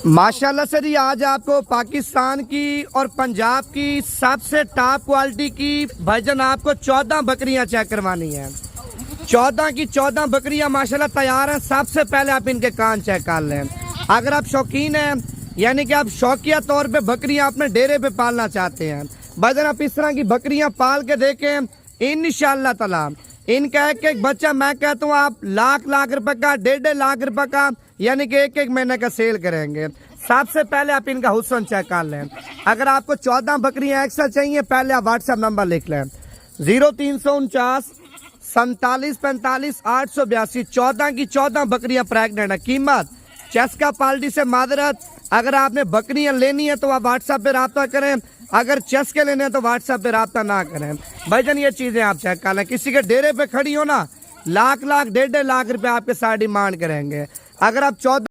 माशाल्लाह से जी, आज आपको पाकिस्तान की और पंजाब की सबसे टॉप क्वालिटी की भाईजान आपको 14 बकरियां चेक करवानी है। 14 की 14 बकरियां माशाल्लाह तैयार हैं। सबसे पहले आप इनके कान चेक कर लें। अगर आप शौकीन हैं, यानी कि आप शौकिया तौर पे बकरियां अपने डेरे पे पालना चाहते हैं, भाईजान आप इस तरह की बकरियां पाल के देखें, इंशाअल्लाह ताला इनका एक एक बच्चा मैं कहता हूँ आप लाख लाख रुपए का, 1.5 लाख रुपए का, यानी कि एक एक महीने का सेल करेंगे। सबसे पहले आप इनका हुस्न चेक कर लें। अगर आपको 14 बकरियां एक्स्ट्रा चाहिए, पहले आप व्हाट्सएप नंबर लिख लें 0349 47 45 882। 14 की 14 बकरियां प्रेग्नेंट है। कीमत चस्का पाल्टी से मादरत। अगर आपने बकरियां लेनी है तो आप व्हाट्सएप पे रब्ता करें, अगर चस्के लेने हैं तो व्हाट्सएप पे रब्ता ना करें। भाईजान ये चीजें आप चेक कर लें। किसी के डेरे पे खड़ी हो ना, लाख लाख 1.5 लाख रुपए आपके साथ डिमांड करेंगे। अगर आप 14